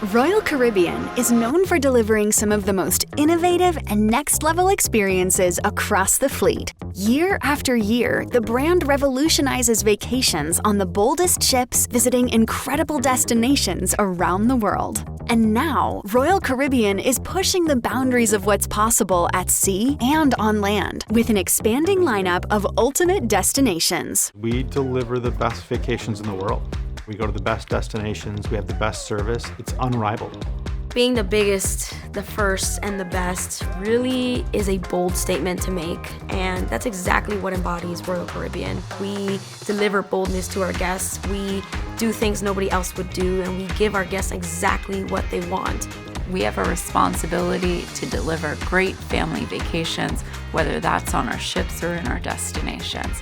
Royal Caribbean is known for delivering some of the most innovative and next-level experiences across the fleet. Year after year, the brand revolutionizes vacations on the boldest ships, visiting incredible destinations around the world. And now, Royal Caribbean is pushing the boundaries of what's possible at sea and on land with an expanding lineup of ultimate destinations. We deliver the best vacations in the world. We go to the best destinations, we have the best service, it's unrivaled. Being the biggest, the first, and the best really is a bold statement to make, and that's exactly what embodies Royal Caribbean. We deliver boldness to our guests, we do things nobody else would do, and we give our guests exactly what they want. We have a responsibility to deliver great family vacations, whether that's on our ships or in our destinations.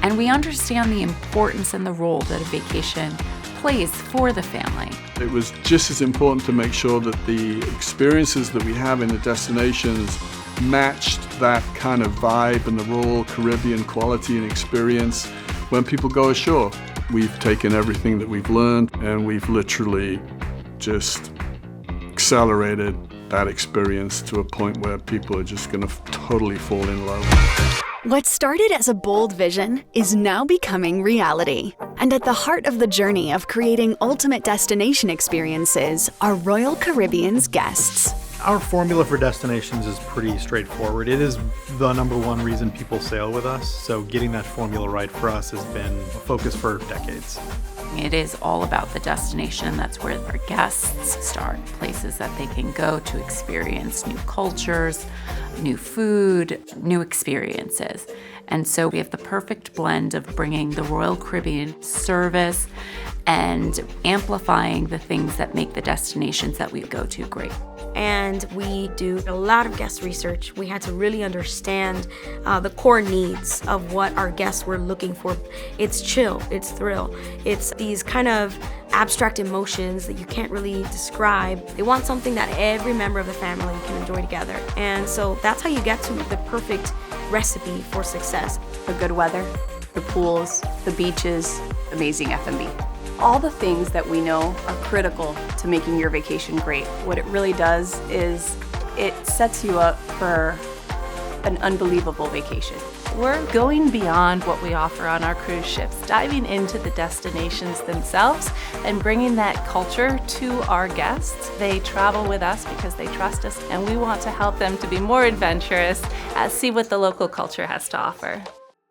And we understand the importance and the role that a vacation plays for the family. It was just as important to make sure that the experiences that we have in the destinations matched that kind of vibe and the Royal Caribbean quality and experience when people go ashore. We've taken everything that we've learned and we've literally just accelerated that experience to a point where people are just going to totally fall in love. What started as a bold vision is now becoming reality. And at the heart of the journey of creating ultimate destination experiences are Royal Caribbean's guests. Our formula for destinations is pretty straightforward. It is the number one reason people sail with us, so getting that formula right for us has been a focus for decades. It is all about the destination. That's where our guests start, places that they can go to experience new cultures, new food, new experiences. And so we have the perfect blend of bringing the Royal Caribbean service and amplifying the things that make the destinations that we go to great. And we do a lot of guest research. We had to really understand the core needs of what our guests were looking for. It's chill, it's thrill, it's these kind of abstract emotions that you can't really describe. They want something that every member of the family can enjoy together. And so that's how you get to the perfect recipe for success. The good weather, the pools, the beaches, amazing F&B. All the things that we know are critical to making your vacation great. What it really does is it sets you up for an unbelievable vacation. We're going beyond what we offer on our cruise ships, diving into the destinations themselves and bringing that culture to our guests. They travel with us because they trust us, and we want to help them to be more adventurous, see what the local culture has to offer.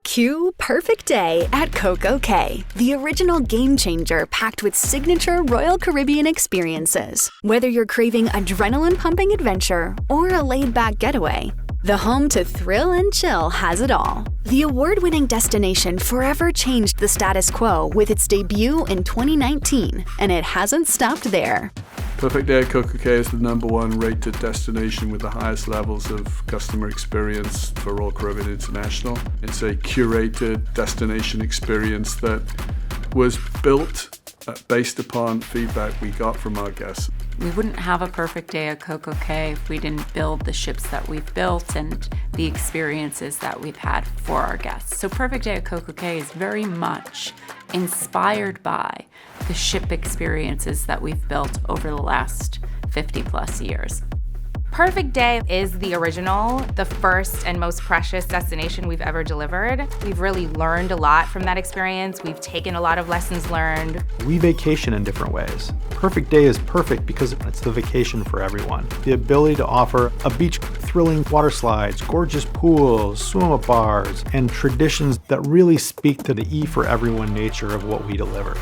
Cue Perfect Day at CocoCay, the original game changer packed with signature Royal Caribbean experiences. Whether you're craving adrenaline-pumping adventure or a laid-back getaway, the home to thrill and chill has it all. The award-winning destination forever changed the status quo with its debut in 2019, and it hasn't stopped there. Perfect Day at CocoCay is the #1 rated destination with the highest levels of customer experience for Royal Caribbean International. It's a curated destination experience that was built based upon feedback we got from our guests. We wouldn't have a perfect day at CocoCay if we didn't build the ships that we've built and the experiences that we've had for our guests. So Perfect Day at CocoCay is very much inspired by the ship experiences that we've built over the last 50 plus years. Perfect Day is the original, the first and most precious destination we've ever delivered. We've really learned a lot from that experience. We've taken a lot of lessons learned. We vacation in different ways. Perfect Day is perfect because it's the vacation for everyone. The ability to offer a beach, thrilling water slides, gorgeous pools, swim-up bars, and traditions that really speak to the E for everyone nature of what we deliver.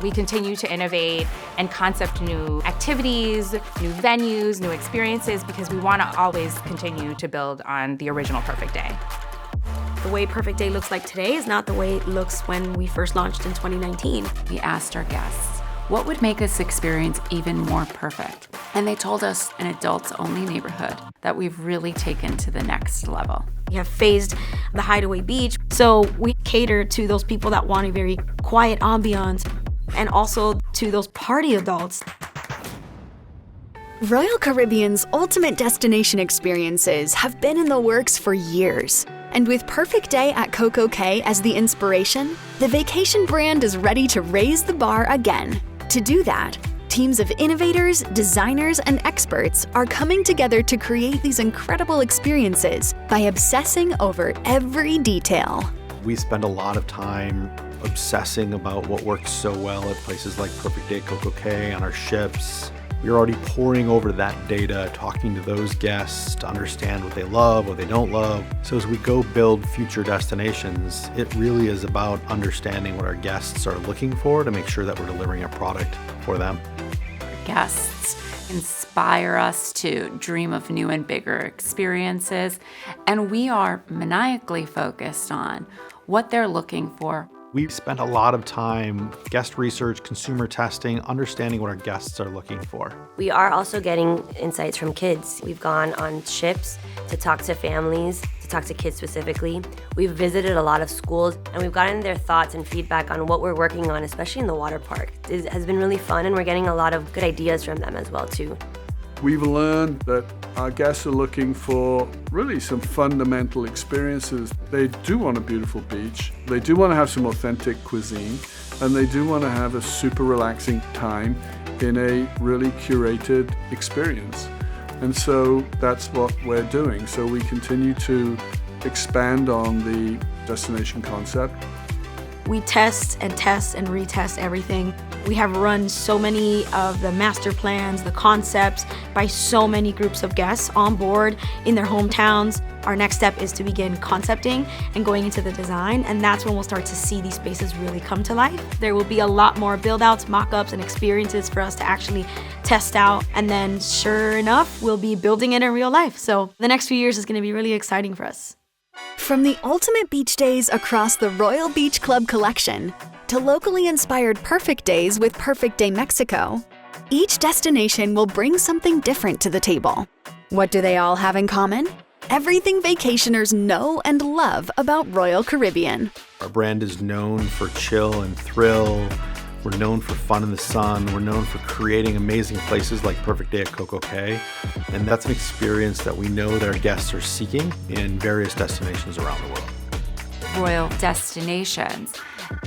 We continue to innovate and concept new activities, new venues, new experiences, because we want to always continue to build on the original Perfect Day. The way Perfect Day looks like today is not the way it looks when we first launched in 2019. We asked our guests, what would make this experience even more perfect? And they told us an adults-only neighborhood that we've really taken to the next level. We have phased the Hideaway Beach, so we cater to those people that want a very quiet ambiance, and also to those party adults. Royal Caribbean's ultimate destination experiences have been in the works for years. And with Perfect Day at CocoCay as the inspiration, the vacation brand is ready to raise the bar again. To do that, Teams of innovators, designers, and experts are coming together to create these incredible experiences by obsessing over every detail. We spend a lot of time obsessing about what works so well at places like Perfect Day CocoCay, on our ships. We're already poring over that data, talking to those guests to understand what they love, what they don't love. So as we go build future destinations, it really is about understanding what our guests are looking for to make sure that we're delivering a product for them. Guests inspire us to dream of new and bigger experiences, and we are maniacally focused on what they're looking for. We spent a lot of time guest research, consumer testing, understanding what our guests are looking for. We are also getting insights from kids. We've gone on ships to talk to families, to talk to kids specifically. We've visited a lot of schools, and we've gotten their thoughts and feedback on what we're working on, especially in the water park. It has been really fun, and we're getting a lot of good ideas from them as well, too. We've learned that our guests are looking for really some fundamental experiences. They do want a beautiful beach, they do want to have some authentic cuisine, and they do want to have a super relaxing time in a really curated experience. And so that's what we're doing. So we continue to expand on the destination concept. We test and retest everything. We have run so many of the master plans, the concepts by so many groups of guests on board in their hometowns. Our next step is to begin concepting and going into the design, and that's when we'll start to see these spaces really come to life. There will be a lot more build-outs, mock-ups, and experiences for us to actually test out, and then sure enough, we'll be building it in real life. So the next few years is going to be really exciting for us. From the ultimate beach days across the Royal Beach Club collection to locally inspired Perfect Days with Perfect Day Mexico, each destination will bring something different to the table. What do they all have in common? Everything vacationers know and love about Royal Caribbean. Our brand is known for chill and thrill. We're known for fun in the sun. We're known for creating amazing places like Perfect Day at CocoCay. And that's an experience that we know that our guests are seeking in various destinations around the world. Royal destinations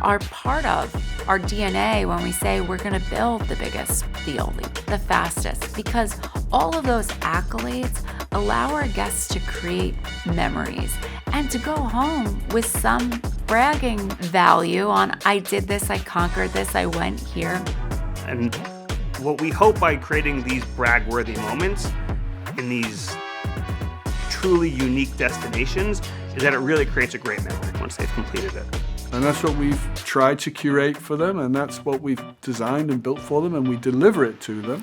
are part of our DNA when we say we're going to build the biggest, the only, the fastest, because all of those accolades allow our guests to create memories and to go home with some bragging value on, I did this, I conquered this, I went here. And what we hope by creating these brag-worthy moments in these truly unique destinations is that it really creates a great memory once they've completed it. And that's what we've tried to curate for them, and that's what we've designed and built for them, and we deliver it to them.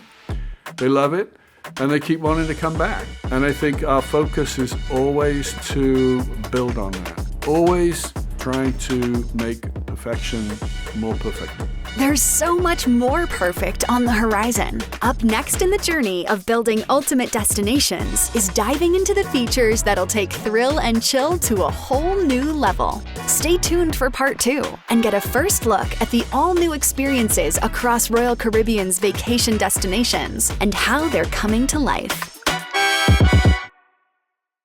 They love it, and they keep wanting to come back. And I think our focus is always to build on that. Always trying to make perfection more perfect. There's so much more perfect on the horizon. Up next in the journey of building ultimate destinations is diving into the features that'll take thrill and chill to a whole new level. Stay tuned for part 2 and get a first look at the all-new experiences across Royal Caribbean's vacation destinations and how they're coming to life.